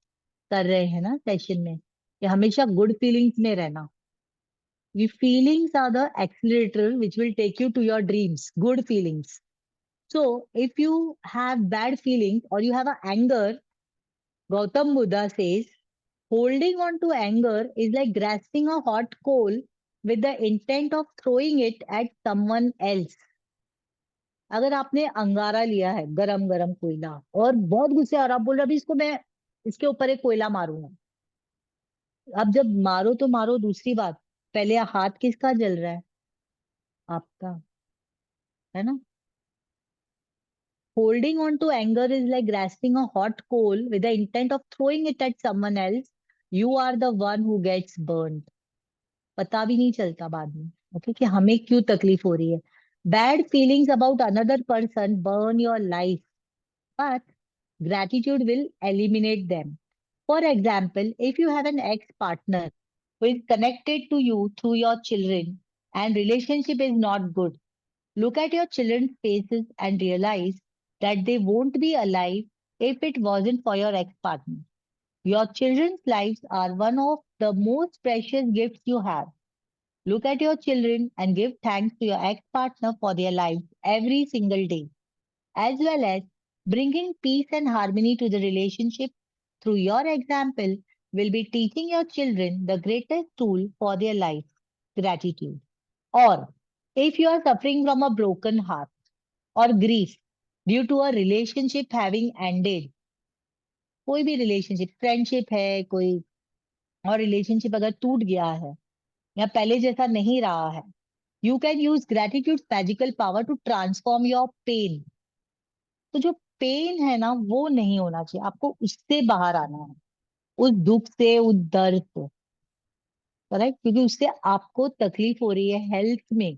कर रहे हैं ना सेशन में, कि हमेशा गुड फीलिंग्स में रहना, ये feelings are the accelerator which will take you to your dreams, good feelings. So if you have bad feelings or you have a anger, Gautam Buddha says holding on to anger is like grasping a hot coal with the intent of throwing it at someone else. अगर आपने अंगारा लिया है, गरम गरम कोयला, और बहुत गुस्से और आप बोल रहे अभी इसको मैं इसके ऊपर एक कोयला मारूंगा, अब जब मारो तो मारो, दूसरी बात, पहले हाथ किसका जल रहा है? आपका, है ना? Holding on to anger is like grasping a hot coal with the intent of throwing it at someone else. You are the one who gets burned. पता भी नहीं चलता बाद में, ओके, कि हमें क्यों तकलीफ हो रही है। Bad feelings about another person burn your life, but gratitude will eliminate them. For example, if you have an ex-partner who is connected to you through your children and relationship is not good, look at your children's faces and realize that they won't be alive if it wasn't for your ex-partner. Your children's lives are one of the most precious gifts you have. Look at your children and give thanks to your ex-partner for their lives every single day, as well as bringing peace and harmony to the relationship through your example will be teaching your children the greatest tool for their life, gratitude. Or if you are suffering from a broken heart or grief due to a relationship having ended, कोई भी relationship, friendship है कोई, और relationship अगर टूट गया है या पहले जैसा नहीं रहा है, you can use gratitude magical power to transform your pain. तो जो पेन है ना वो नहीं होना चाहिए, आपको उससे बाहर आना है। उस दुख से, उस दर्द से, करेक्ट, क्योंकि उससे आपको तकलीफ हो रही है हेल्थ में,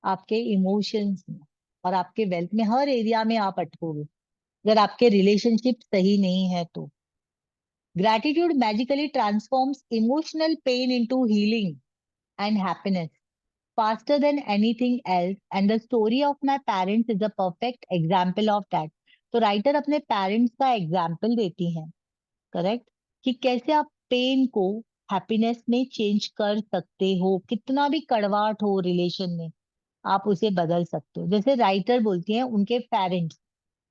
आपके इमोशंस में और आपके वेल्थ में, हर एरिया में आप अटकोगे अगर आपके रिलेशनशिप सही नहीं है तो। Gratitude magically transforms emotional pain into healing and happiness faster than anything else, and the story of my parents is a perfect example of that. तो राइटर अपने पेरेंट्स का एग्जाम्पल देती हैं, करेक्ट, कि कैसे आप पेन को हैप्पीनेस में चेंज कर सकते हो, कितना भी कड़वाहट हो रिलेशन में आप उसे बदल सकते हो। जैसे राइटर बोलती हैं उनके parents,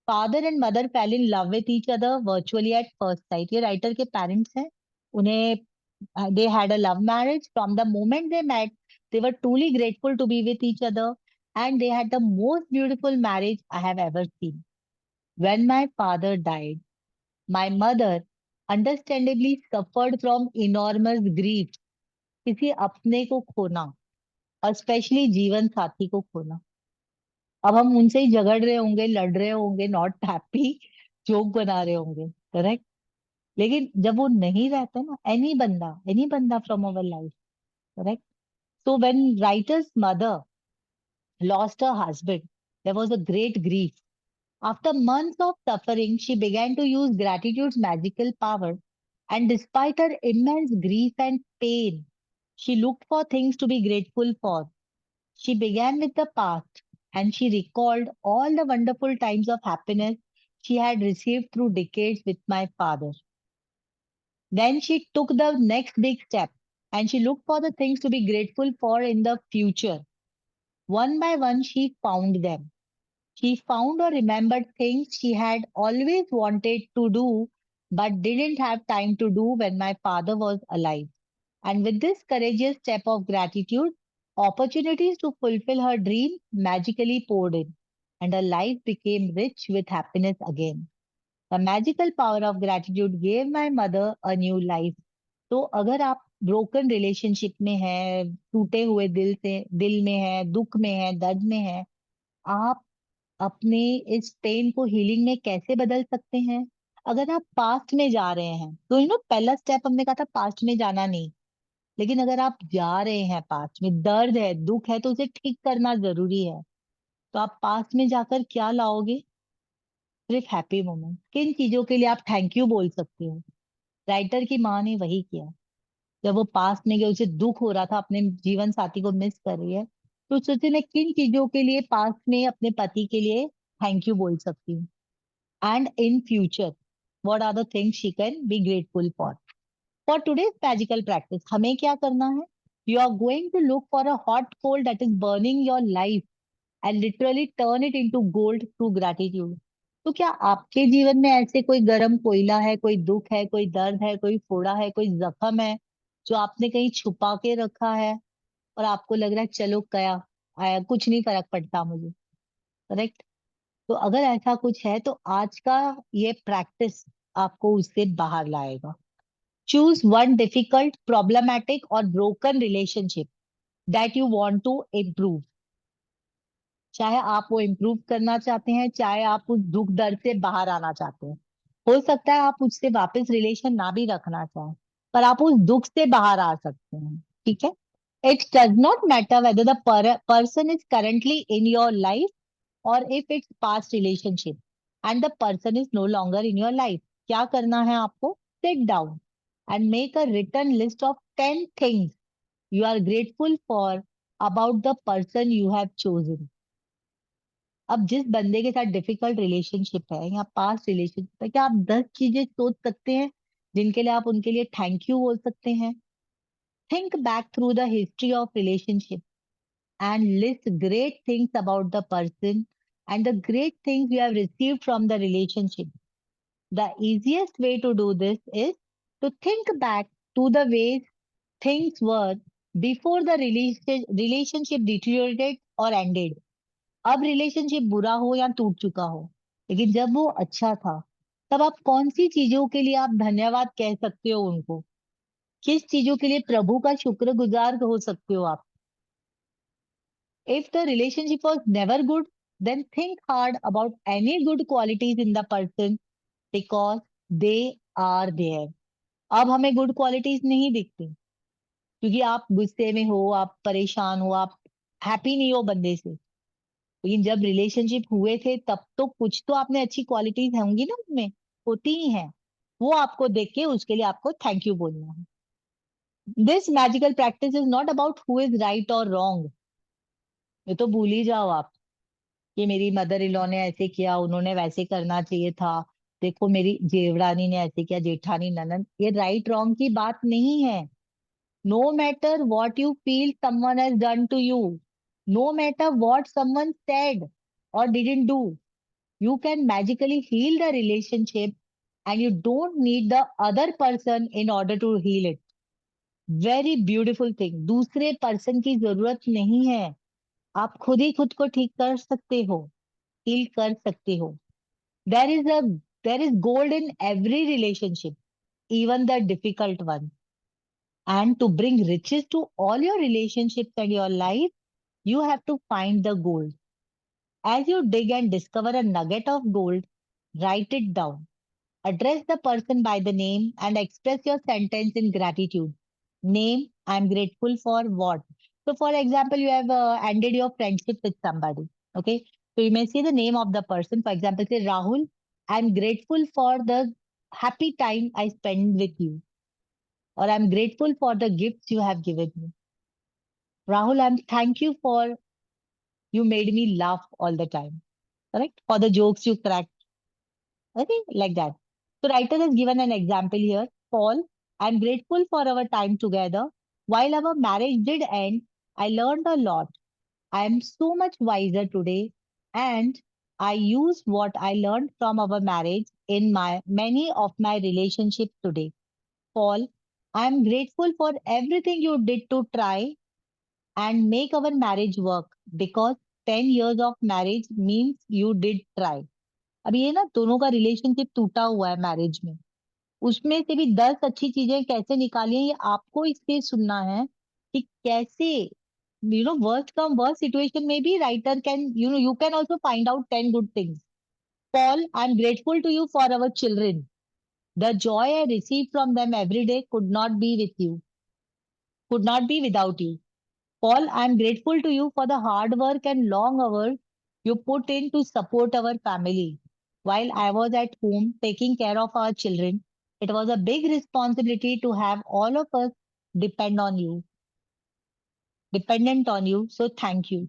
father and mother fail in love with each other virtually at first sight. ये राइटर के पेरेंट्स हैं, उन्हें they had a love marriage. From the moment they met, they were truly grateful to be with each other, and they had the most beautiful marriage I have ever seen. When my father died, my mother understandably suffered from enormous grief. किसी अपने को खोना, और specially जीवन साथी को खोना। अब हम उनसे ही झगड़ रहे होंगे, लड़ रहे होंगे, नॉट हैप्पी, जोक बना रहे होंगे, करेक्ट, लेकिन जब वो नहीं रहते ना, एनी बंदा from our life, correct. So when writer's mother lost her husband, there was a great grief. After months of suffering, she began to use gratitude's magical power. And despite her immense grief and pain, she looked for things to be grateful for. She began with the past and she recalled all the wonderful times of happiness she had received through decades with my father. Then she took the next big step and she looked for the things to be grateful for in the future. One by one, she found them. She found or remembered things she had always wanted to do but didn't have time to do when my father was alive. And with this courageous step of gratitude, opportunities to fulfill her dream magically poured in, and her life became rich with happiness again. The magical power of gratitude gave my mother a new life. तो अगर आप broken relationship में है, टूटे हुए दिल में है, दुख में है, दर्द में है, आप अपने इस पेन को हीलिंग में कैसे बदल सकते हैं? अगर आप पास्ट में जा रहे हैं तो पहला स्टेप हमने कहा था पास्ट में जाना नहीं, लेकिन अगर आप जा रहे हैं पास्ट में, दर्द है, दुख है, तो उसे ठीक करना जरूरी है। तो आप पास्ट में जाकर क्या लाओगे? सिर्फ हैप्पी मोमेंट। किन चीजों के लिए आप थैंक यू बोल सकते हो? राइटर की माँ ने वही किया। जब वो पास्ट में गई, उसे दुख हो रहा था, अपने जीवन साथी को मिस कर रही है, तो सोचे मैं किन चीजों के लिए पास्ट में अपने पति के लिए थैंक यू बोल सकती हूँ, and in future what are the things she can be grateful for. For today's magical practice हमें क्या करना है? You are going to look for a hot coal that is burning your life and literally turn it into gold through gratitude. तो क्या आपके जीवन में ऐसे कोई गर्म कोयला है, कोई दुख है, कोई दर्द है, कोई फोड़ा है, कोई जख्म है जो आपने कहीं छुपा के रखा है और आपको लग रहा है चलो गया, आया, कुछ नहीं फर्क पड़ता मुझे, करेक्ट? तो अगर ऐसा कुछ है तो आज का ये प्रैक्टिस आपको उससे बाहर लाएगा। चूज वन डिफिकल्ट, प्रॉब्लमैटिक और broken relationship that you want to improve. चाहे आप वो इम्प्रूव करना चाहते हैं, चाहे आप उस दुख दर्द से बाहर आना चाहते हैं, हो सकता है आप उससे वापस रिलेशन ना भी रखना चाहें, पर आप उस दुख से बाहर आ सकते हैं, ठीक है? It does not matter whether the person is currently in your life और if it's past relationship and the person is no longer in your life. क्या करना है आपको? Sit down and make a written list of 10 things you are grateful for about the person you have chosen. अब जिस बंदे के साथ difficult relationship है या पास्ट रिलेशनशिप है, क्या आप 10 चीजें सोच सकते हैं जिनके लिए आप उनके लिए थैंक यू बोल सकते हैं? Think back through the history of relationship and list great things about the person and the great things you have received from the relationship. The easiest way to do this is to think back to the ways things were before the relationship deteriorated or ended। अब relationship बुरा हो या टूट चुका हो, लेकिन जब वो अच्छा था, तब आप कौन सी चीजों के लिए आप धन्यवाद कह सकते हो उनको? किस चीजों के लिए प्रभु का शुक्रगुजार हो सकते हो आप? If the relationship was never good, then think hard about any good qualities in the person because they are there. अब हमें गुड क्वालिटीज नहीं दिखती क्योंकि आप गुस्से में हो, आप परेशान हो, आप हैप्पी नहीं हो बंदे से। लेकिन जब रिलेशनशिप हुए थे तब तो कुछ तो आपने अच्छी क्वालिटीज होंगी ना उनमें, होती ही हैं। वो आपको देख के उसके लिए आपको थैंक यू बोलना है। This magical practice is not about who is right और रॉन्ग। ये तो भूल ही जाओ आप कि मेरी मदर इन लॉ ने ऐसे किया, उन्होंने वैसे करना चाहिए था, देखो मेरी जेवड़ानी ने ऐसे किया, जेठानी, ननद। ये राइट रॉन्ग की बात नहीं है। No matter what you feel someone has done to you, no matter what someone said और didn't do, you can magically heal the relationship and you don't need the other person in order to heal it. Very beautiful thing. दूसरे person की जरूरत नहीं है, आप खुद ही खुद को ठीक कर सकते हो, हील कर सकते हो। there is a there is gold in every relationship, even the difficult one. And to bring riches to all your relationships and your life, you have to find the gold. As you dig and discover a nugget of gold, write it down. Address the person by the name and express your sentence in gratitude. Name, I'm grateful for what? So, for example, you have ended your friendship with somebody. Okay. So, you may say the name of the person. For example, say, Rahul, I'm grateful for the happy time I spent with you. Or I'm grateful for the gifts you have given me. Rahul, I'm thank you for you made me laugh all the time. Correct? For the jokes you cracked. Okay, like that. So writer has given an example here. Paul, I'm grateful for our time together. While our marriage did end, I learned a lot. I am so much wiser today, and I use what I learned from our marriage in my many of my relationships today. Paul, I am grateful for everything you did to try and make our marriage work because 10 years of marriage means you did try. अब ये ना दोनों का relationship टूटा हुआ है marriage में, उसमें से भी 10 अच्छी चीजें कैसे निकाली हैं ये आपको इसलिए सुनना है कि कैसे वर्स्ट कम वर्स्ट सिचुएशन में भी writer can you can also find out 10 good things. Paul, I am grateful to you for our children. The joy I receive from them every day could not be without you. Paul, I'm grateful to you for the hard work and long hours you put in to support our family. While I was at home taking care of our children, it was a big responsibility to have all of us depend on you, dependent on you. So thank you.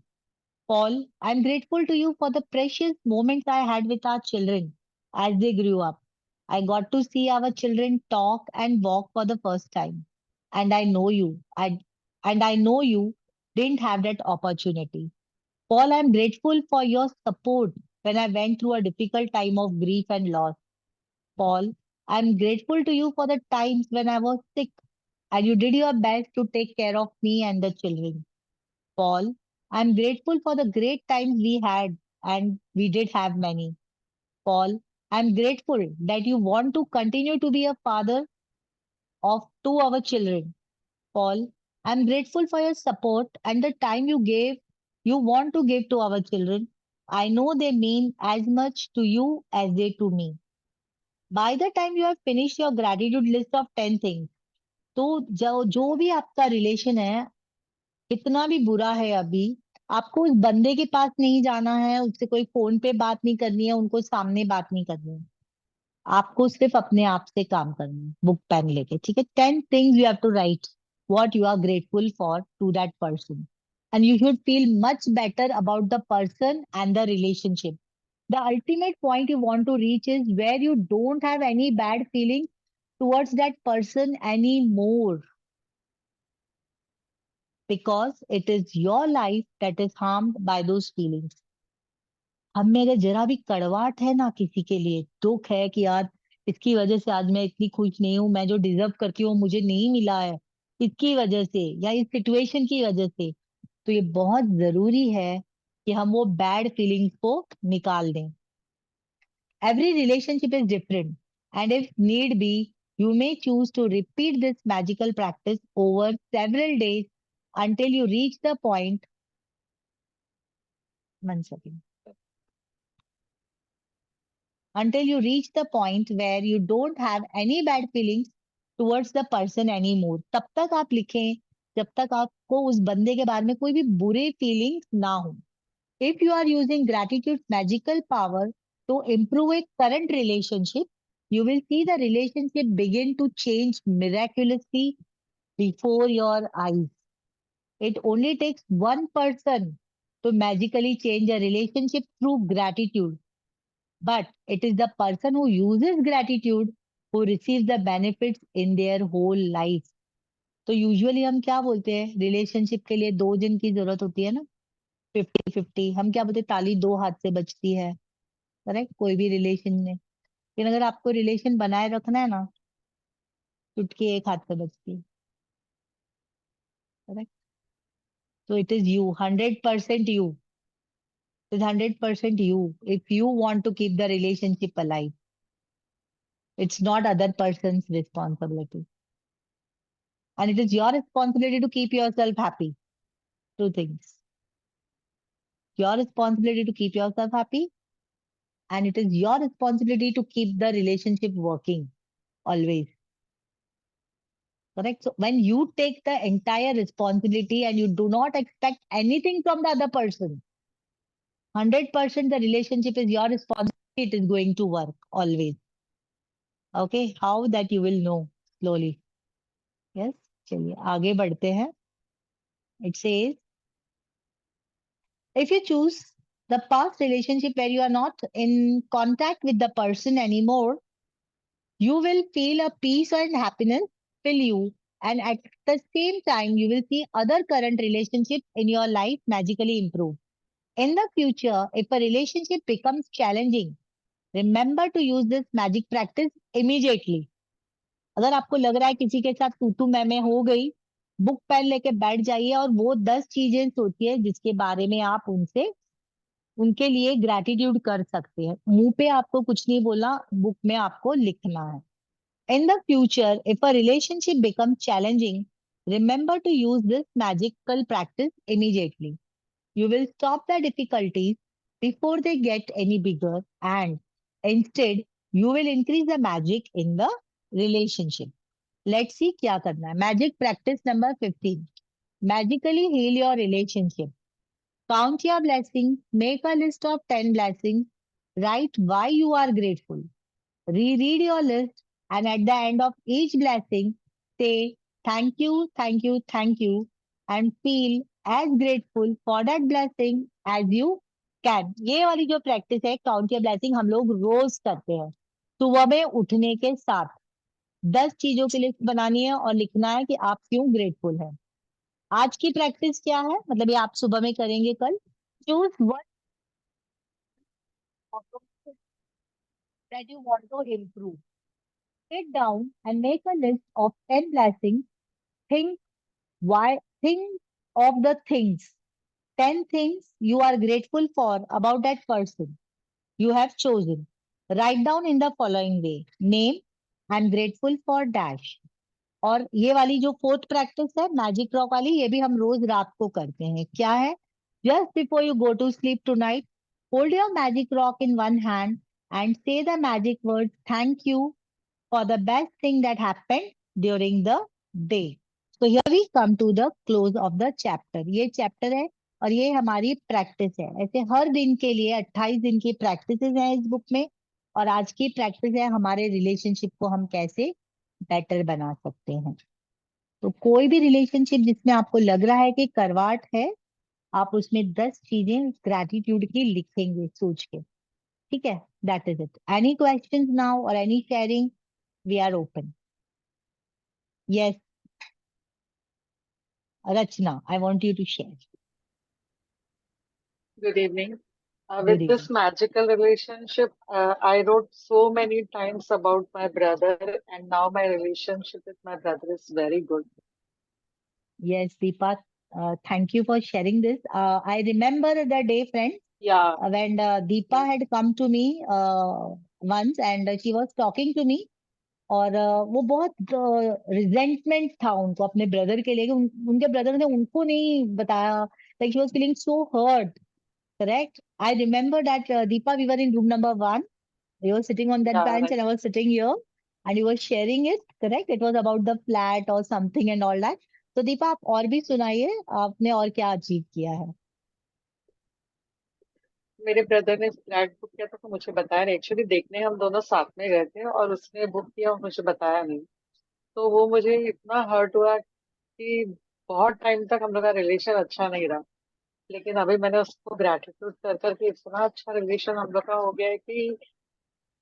Paul, I'm grateful to you for the precious moments I had with our children as they grew up. I got to see our children talk and walk for the first time. And I know you. I know you didn't have that opportunity. Paul, I'm grateful for your support when I went through a difficult time of grief and loss. Paul, I'm grateful to you for the times when I was sick and you did your best to take care of me and the children. Paul, I'm grateful for the great times we had, and we did have many. Paul, I'm grateful that you want to continue to be a father of to our children. Paul, I'm grateful for your support and the time you want to give to our children. I know they mean as much to you as they to me. By the time you have finished your gratitude list of 10 things, तो जो भी आपका relation है, कितना भी बुरा है अभी, आपको उस बंदे के पास नहीं जाना है, उससे कोई फोन पे बात नहीं करनी है, उनको सामने बात नहीं करनी है, आपको सिर्फ अपने आप से काम करना है, बुक पेन लेके. ठीक है, 10 things you have to write what you are grateful for to that person, and you should feel much better about the person and the relationship. The ultimate point you want to reach is where you don't have any bad feelings towards that person anymore, because it is your life that is harmed by those feelings. हम में अगर जरा भी कड़वाहट है ना किसी के लिए, दुख है कि यार इसकी वजह से आज मैं इतनी खुश नहीं हूं, मैं जो डिजर्व करती हूँ वो मुझे नहीं मिला है इसकी वजह से या इस सिचुएशन की वजह से, तो ये बहुत जरूरी है कि हम वो बैड फीलिंग्स को निकाल दें. Every relationship is different, and if need be, you may choose to repeat this magical practice over several days until you reach the point. 1 second. Until you reach the point where you don't have any bad feelings towards the person anymore. तब तक आप लिखें जब तक आपको उस बंदे के बारे में कोई भी बुरे फीलिंग्स ना हो. If you are using gratitude's magical power to improve a current relationship, you will see the relationship begin to change miraculously before your eyes. It only takes one person to magically change a relationship through gratitude. But it is the person who uses gratitude who receives the benefits in their whole life. तो usually हम क्या बोलते हैं relationship के लिए 2 जन की जरूरत होती है ना 50-50. हम क्या बोलते हैं ताली 2 हाथ से बजती है. करेक्ट कोई भी रिलेशन में. लेकिन अगर आपको रिलेशन बनाए रखना है ना चुटकी 1 हाथ से बजती है. Correct. So it is you, 100% you. It is 100% you. If you want to keep the relationship alive, it's not other person's responsibility. And it is your responsibility to keep yourself happy. 2 things. Your responsibility to keep yourself happy, and it is your responsibility to keep the relationship working always. Correct? So when you take the entire responsibility and you do not expect anything from the other person, 100% the relationship is your responsibility. It is going to work always. Okay, how that you will know slowly. Yes, चलिए आगे बढ़ते हैं. It says, if you choose the past relationship where you are not in contact with the person anymore, you will feel a peace and happiness fill you, and at the same time, you will see other current relationships in your life magically improve. In the future, if a relationship becomes challenging, remember to use this magic practice immediately. अगर आपको लग रहा है किसी के साथ तू मैं हो गई, बुक पेन लेके बैठ जाइए और वो 10 चीजें सोचिए जिसके बारे में आप उनसे उनके लिए ग्रैटिट्यूड कर सकते हैं. मुंह पे आपको कुछ नहीं बोलना, बुक में आपको लिखना है. In the future, if a relationship becomes challenging, remember to use this magical practice immediately. You will stop the difficulties before they get any bigger, and instead, you will increase the magic in the relationship. Let's see क्या करना है. Magic practice number 15. Magically heal your relationship. Count your blessings. Make a list of 10 blessings. Write why you are grateful. Reread your list, and at the end of each blessing, say thank you, thank you, thank you, and feel as grateful for that blessing as you can. ये वाली जो practice है count your blessing हम लोग रोज करते हैं. सुबह में उठने के साथ 10 चीजों की लिस्ट बनानी है और लिखना है कि आप क्यों ग्रेटफुल हैं. आज की प्रैक्टिस क्या है मतलब ये आप सुबह में करेंगे कल. Choose one that you want to improve. Sit down and make a list of 10 blessings. Think think of the things, 10 things you are grateful for about that person you have chosen. Write down in the following way. Name, I'm grateful for dash. और ये वाली जो 4th practice है magic rock वाली ये भी हम रोज रात को करते हैं. क्या है? Just before you go to sleep tonight, hold your magic rock in one hand and say the magic word thank you for the best thing that happened during the day. So here we come to the close of the chapter. ये chapter है और ये हमारी practice है. ऐसे हर दिन के लिए 28 दिन की प्रैक्टिसेस हैं इस बुक में और आज की प्रैक्टिस है हमारे रिलेशनशिप को हम कैसे बेटर बना सकते हैं. तो कोई भी रिलेशनशिप जिसमें आपको लग रहा है कि करवाट है आप उसमें 10 चीजें ग्रैटिट्यूड की लिखेंगे सोच के. ठीक है. That is it. Any questions now और any sharing? We are open. Yes. Rachna, I want you to share. Good evening. Good With this evening. magical relationship, I wrote so many times about my brother, and now my relationship with my brother is very good. Yes, Deepa, thank you for sharing this. I remember the day, friends, Yeah, when Deepa had come to me once and she was talking to me. और वो बहुत resentment था उनको अपने brother के लिए उनके brother ने उनको नहीं बताया. Like she was feeling so hurt. Correct. I remember that Deepa, we were in room number 1. You were sitting on that yeah, bench right. and I was sitting here. and you were sharing it, correct? It was about the flat or something and all that. तो दीपा आप और भी सुनाइए, आपने और क्या achieve किया है? मेरे ब्रदर ने फ्लैट बुक किया था तो मुझे बताया नहीं। एक्चुअली देखने हम दोनों साथ में गए थे और उसने बुक किया और मुझे बताया नहीं। तो वो मुझे इतना हर्ट हुआ कि बहुत टाइम तक हम लोग का रिलेशन अच्छा नहीं रहा। लेकिन अभी मैंने उसको ग्रेटिट्यूड कर करके इतना अच्छा रिलेशन हम लोग का हो गया है कि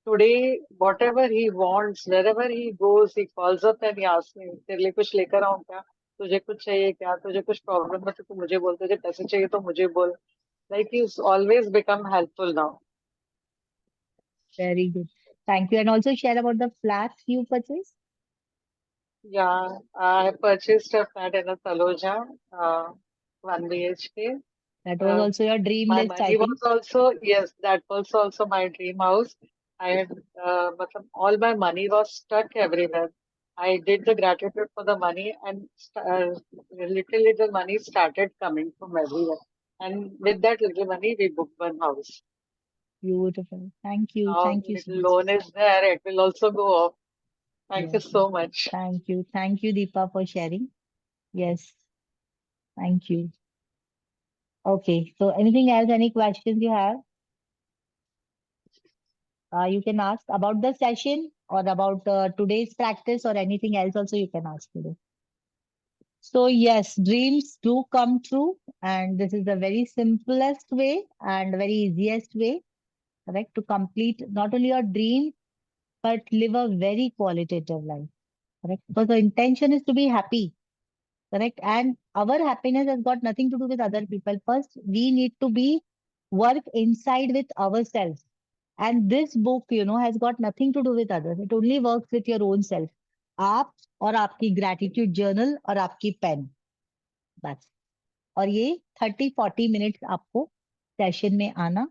today whatever he wants, wherever he goes, he calls up and he asks me, तेरे लिए कुछ लेकर आऊं क्या? तुझे कुछ चाहिए क्या? तुझे कुछ प्रॉब्लम है तो तू मुझे बोल, तुझे पैसे चाहिए तो मुझे बोल। Like he's always become helpful now. Very good. Thank you. And also share about the flats you purchased. Yeah, I purchased a flat in a Taloja, 1 BHK. That was Uh, also your dream my list, I money think. was also, yes, that was also my dream house. I had, matlab, all my money was stuck everywhere. I did the gratitude for the money, and little money started coming from everywhere. And with that little money, we booked one house. Beautiful. Thank you. Now Thank you so little much. loan is there; it will also go off. Thank you Yes. so much. Thank you. Thank you, Deepa, for sharing. Yes. Thank you. Okay. So anything else? Any questions you have? You can ask about the session or about today's practice or anything else also you can ask today. So yes, dreams do come true, and this is the very simplest way and very easiest way, correct, to complete not only your dream but live a very qualitative life, correct? Because the intention is to be happy, correct? And our happiness has got nothing to do with other people. First, we need to be work inside with ourselves. And this book, has got nothing to do with others. It only works with your own self. आप और आपकी gratitude journal और आपकी pen, बस। और ये 30-40 minutes आपको session में आना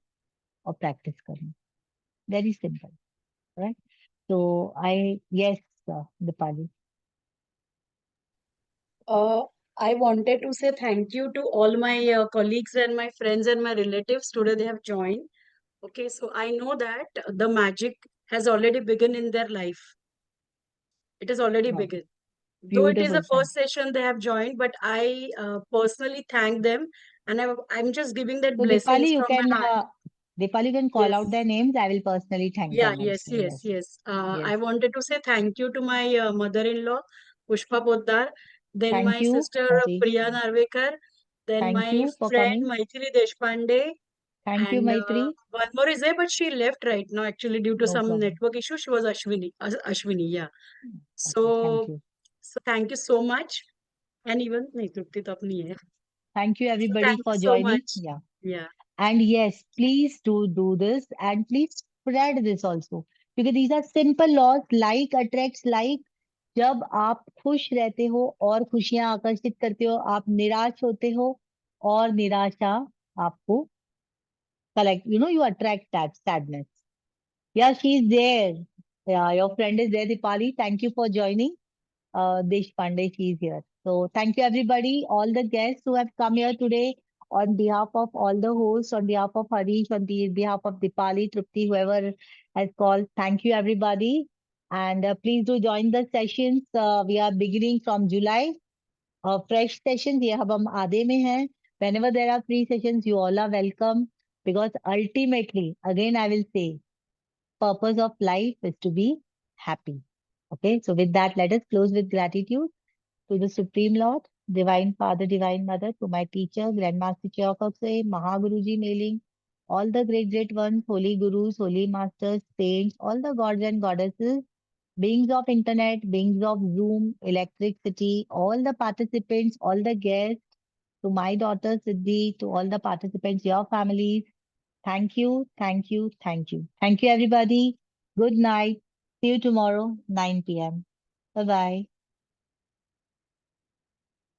और प्रैक्टिस करना, वेरी सिंपल, राइट? तो I yes Deepali. I wanted to say thank you to all my colleagues and my friends and my relatives. Today they have joined. Okay, so I know that the magic has already begun in their life. It has already Wow. begun. Though it is the Beautiful. first session they have joined, but I personally thank them, and I'm just giving that So blessings Dipali, you from can my heart. Dipali, you can call Yes. out their names. I will personally thank Yeah, them yes, also. yes, yes. I Yes. wanted to say thank you to my mother-in-law, Pushpa Poddar, then Thank my you, sister Aji. Priya Narvekar, then Thank my you for friend coming. Maithili Deshpande, Thank you, and Maitri. one more is there, but she left right now actually due to No some problem. network issue. She was Ashwini, Ashwini, yeah. Okay, thank So, you. so thank you so much. And even नहीं Trupti तो अपनी है. Thank you So everybody thank for you so joining. much. Yeah. Yeah. And yes, please do this and please spread this also. Because these are simple laws, like attracts like. जब आप खुश रहते हो और खुशियां आकर्षित करते हो, आप निराश होते हो और निराशा आपको collect, you attract that sadness. Yeah, she's there. Yeah, your friend is there, Dipali. Thank you for joining. Deshpande, she's here. So thank you everybody, all the guests who have come here today on behalf of all the hosts, on behalf of Harish, on the behalf of Dipali, Trupti, whoever has called. Thank you everybody. And please do join the sessions. We are beginning from July. Fresh sessions, ये अब हम आधे में हैं. Whenever there are free sessions, you all are welcome. Because ultimately, again I will say, purpose of life is to be happy. Okay, so with that, let us close with gratitude to the Supreme Lord, Divine Father, Divine Mother, to my teacher, Grandmaster Chokaksay, Mahaguruji mailing, all the great ones, holy gurus, holy masters, saints, all the gods and goddesses, beings of internet, beings of Zoom, electricity, all the participants, all the guests, to my daughter Siddhi, to all the participants, your families. Thank you, thank you, thank you. Thank you, everybody. Good night. See you tomorrow, 9 p.m. Bye-bye.